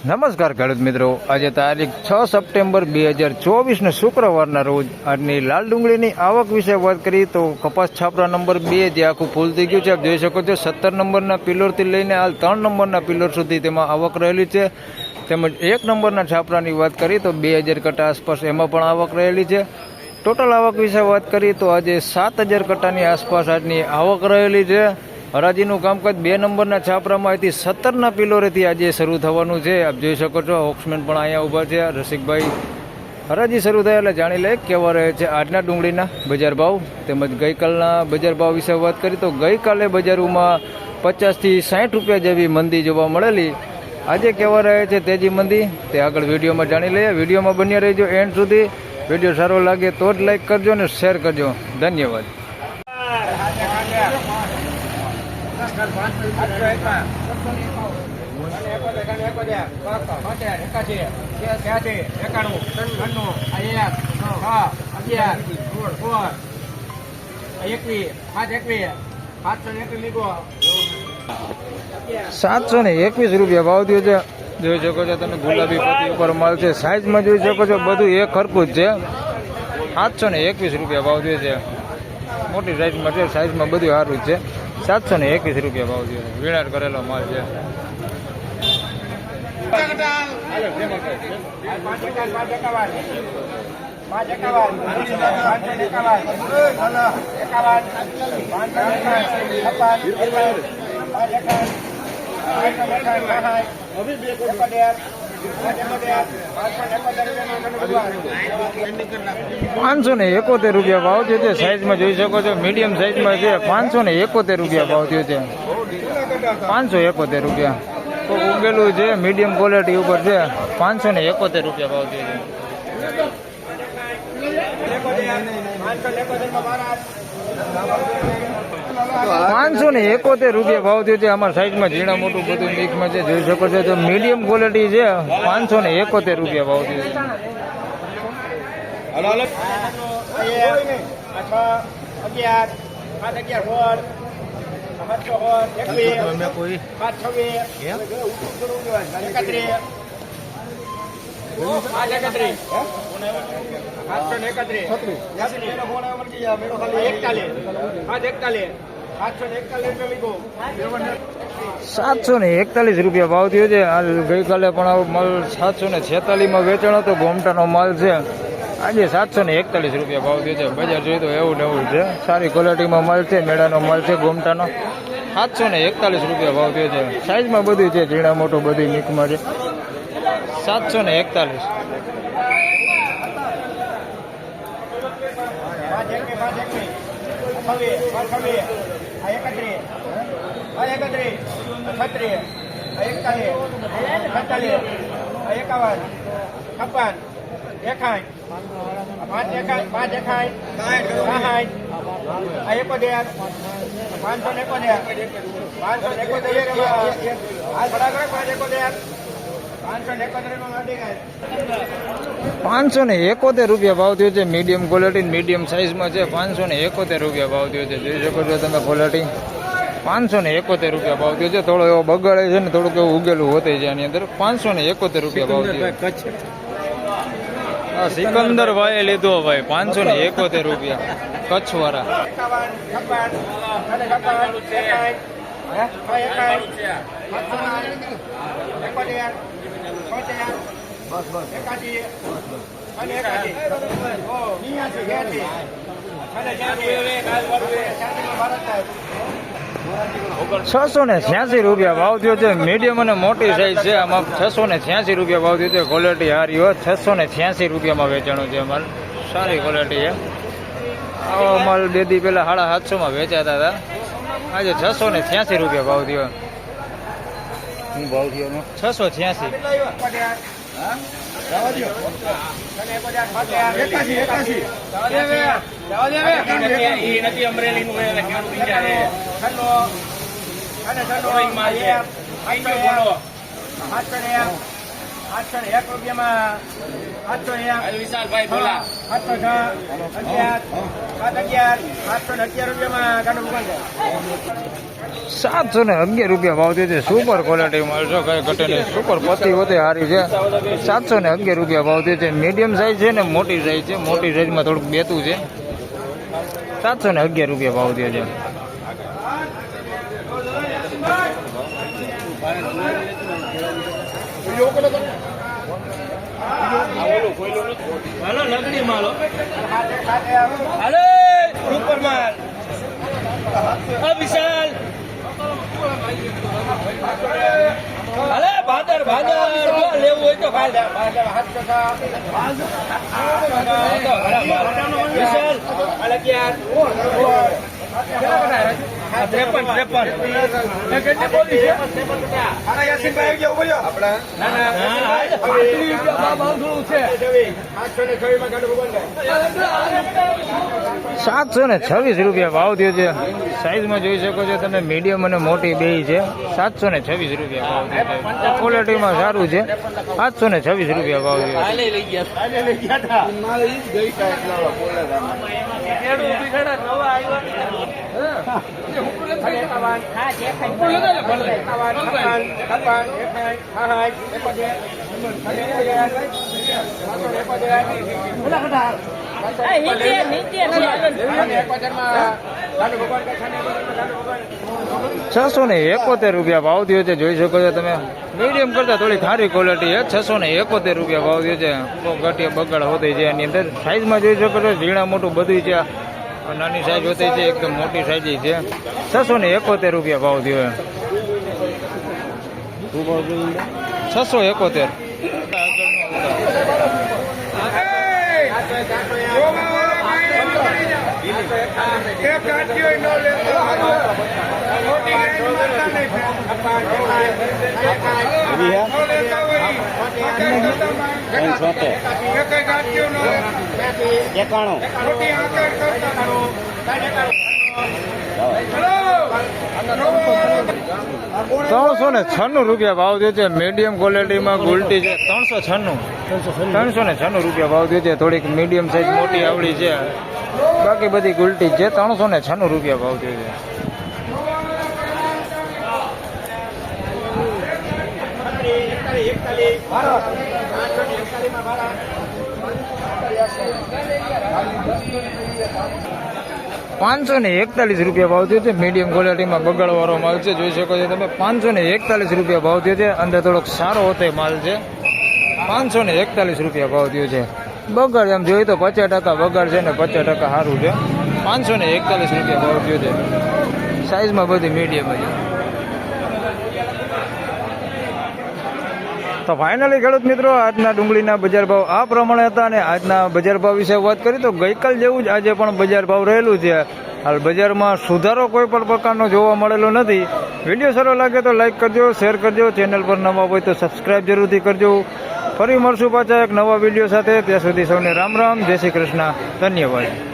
નમસ્કાર ખેડૂત મિત્રો, આજે તારીખ 6 સપ્ટેમ્બર 2024 શુક્રવારના રોજ આજની લાલ ડુંગળીની આવક વિશે વાત કરી તો કપાસ છાપરા નંબર 2 જે આખું ફૂલ થઈ ગયું છે. આપ જોઈ શકો છો 17 નંબરના પિલોરથી લઈને હાલ 3 નંબરના પિલોર સુધી તેમાં આવક રહેલી છે. તેમજ 1 નંબરના છાપરાની વાત કરી તો 2000 કટ્ટા આસપાસ એમાં પણ આવક રહેલી છે. ટોટલ આવક વિશે વાત કરી તો આજે 7000 કટ્ટાની આસપાસ આજની આવક રહેલી છે. હરાજીનું કામકાજ 2 નંબરના છાપરામાં અહીંથી 17ના પિલોરેથી આજે શરૂ થવાનું છે. આપ જોઈ શકો છો ઓક્સમેન પણ અહીંયા ઊભા છે. રસિકભાઈ, હરાજી શરૂ થાય એટલે જાણી લે કેવા રહે છે આજના ડુંગળીના બજાર ભાવ તેમજ ગઈકાલના બજાર ભાવ વિશે વાત કરી તો ગઈકાલે બજારોમાં 50 થી 60 રૂપિયા જેવી મંદી જોવા મળેલી. આજે કેવા રહે છે તેજી મંદી તે આગળ વિડીયોમાં જાણી લઈએ. વિડીયોમાં બન્યા રહેજો એન્ડ સુધી. વિડીયો સારો લાગે તો જ લાઈક કરજો અને શેર કરજો. ધન્યવાદ. ₹721 ભાવ થયો છે. જોઈ શકો છો તમે ગુલાબી પત્તી ઉપર માલ છે. સાઈઝમાં જોઈ શકો છો બધું એક સરખું જ છે. ₹721 ભાવ થયો છે. મોટી સાઈઝમાં છે. સાઈઝમાં બધું સારું જ છે. ₹721 ભાવ થયો છે. વીણાર કરેલો માલ છે. ₹571 ભાવ થયો છે. સાઈઝમાં જોઈ શકો છો મીડિયમ સાઈઝમાં છે. ₹571 ભાવ થયો છે. ₹571 તો ઉગેલું છે. મીડિયમ ક્વોલિટી ઉપર છે. ₹571 ભાવ થયો છે. ₹571 ભાવ થયો છે. અમારા સાઈઝમાં ઝીણા મોટું બધું મિક્સમાં છે. જોઈ શકો છો તો મીડિયમ ક્વોલિટી છે. ₹571 ભાવ થયો છે. ₹741 ભાવ થયો છે. હાલ ગઈકાલે પણ આવો માલ 746 વેચાણ હતો. ગોમટાનો માલ છે. આજે ₹741 ભાવ થયો છે. બજાર જોઈએ તો એવું ને એવું છે. સારી ક્વોલિટીમાં માલ છે. મેળાનો માલ છે ગોમટાનો. ₹741 ભાવ થયો છે. સાઈઝમાં બધું છે. ઝીણા મોટું બધું મિક્સમાં છે. 741. ₹571 ભાવ થયો છે. મીડિયમ ક્વોલિટી મીડિયમ સાઇઝમાં છે. ₹571 ભાવ થયો છે. જોઈ શકો છો તમે ક્વોલિટી. ₹571 ભાવ થયો છે. થોડો એવો બગાડે છે ને થોડુંક એવું ઉગેલું હોતે છે આની અંદર. ₹571 ભાવ થયો. હા, સિકંદર ભાઈ લીધો ભાઈ ₹571 કચ્છ વાળા. ₹686 ભાવ થયો છે. મીડિયમ અને મોટી સાઈઝ છે. આમાં ₹686 ભાવ થયો છે. ક્વોલિટી સારી હોય. ₹686 વેચાણો છે. માલ સારી ક્વોલિટી છે. આવો માલ 2 દી પહેલા 750 વેચાતા હતા. આજે ₹686 ભાવ થયો. શું ભાવ થયો? 686. 801 રૂપિયામાં 801 વિશાલભાઈ બોલા 806 11 711 રૂપિયામાં ગાડું ભગવાન છે. 711 રૂપિયા ભાવ થયો છે. સુપર ક્વોલિટી માલ છો, કઈ ઘટે નહીં. સુપર પતિ હોતે સારી છે. 711 રૂપિયા ભાવ થયો છે. મીડિયમ સાઈઝ છે ને મોટી સાઈઝ છે. મોટી સાઈઝમાં થોડુંક બેતું છે. 711 રૂપિયા ભાવ થયો છે. હાલો લગડી માલો હાલો સુપર માલ વિશાલ હાલે ભાદર લેવું હોય તો ખાલી વિશાલ અલગિયાર 53 કેટલી બોલી છે? યાસીનભાઈ આવી ગયા બોલ્યો આપણા છે 726 રૂપિયા ભાવ થયો છે. સાઈઝમાં જોઈ શકો છો તમે, મીડિયમ અને મોટી બે છે. 726 રૂપિયા ભાવ થયો છે. ક્વોલિટીમાં સારું છે. 726 રૂપિયા ભાવ થયો છે. 671 રૂપિયા ભાવ થયો છે. જોઈ શકો છો તમે, મીડિયમ કરતા થોડી સારી ક્વોલિટી છે. 671 રૂપિયા ભાવ થયો છે. ઘટિયા બગાડ હોતી છે એની અંદર. સાઈઝમાં જોઈ શકો છો, ઝીણા મોટું બધું છે. નાની સાઈઝ હોતી છે, એકદમ મોટી સાઈઝ છે. 671 રૂપિયા ભાવ થયો છે. 671. ₹396 રૂપિયા ભાવ થયો છે. મીડિયમ ક્વોલિટીમાં ગુલટી છે. 396 રૂપિયા ભાવ થયો છે. થોડીક મીડિયમ સાઈઝ મોટી આવડી છે. બાકી બધી ગુલટી છે. 396 રૂપિયા ભાવ થયો છે. ₹541 રૂપિયા ભાવ થયો છે. મીડિયમ ક્વોલિટીમાં બગાડવાળો માલ છે. જોઈ શકો છો તમે, 541 રૂપિયા ભાવ થયો છે. અંદર થોડોક સારો હોતો માલ છે. 541 રૂપિયા ભાવ થયો છે. બગાડ એમ જોઈએ તો 50% બગાડ છે ને 50% સારું છે. 541 રૂપિયા ભાવ થયો છે. સાઈઝમાં બધી મીડિયમ છે. તો ફાઇનલી ખેડૂત મિત્રો, આજના ડુંગળીના બજાર ભાવ આ પ્રમાણે હતા. અને આજના બજાર ભાવ વિશે વાત કરી તો ગઈકાલ જેવું જ આજે પણ બજાર ભાવ રહેલું છે. હાલ બજારમાં સુધારો કોઈ પણ પ્રકારનો જોવા મળેલો નથી. વિડીયો સારો લાગે તો લાઈક કરજો, શેર કરજો. ચેનલ પર નવા હોય તો સબસ્ક્રાઈબ જરૂરથી કરજો. ફરી મળશું પાછા એક નવા વિડીયો સાથે. ત્યાં સુધી સૌને રામ રામ, જય શ્રી કૃષ્ણ, ધન્યવાદ.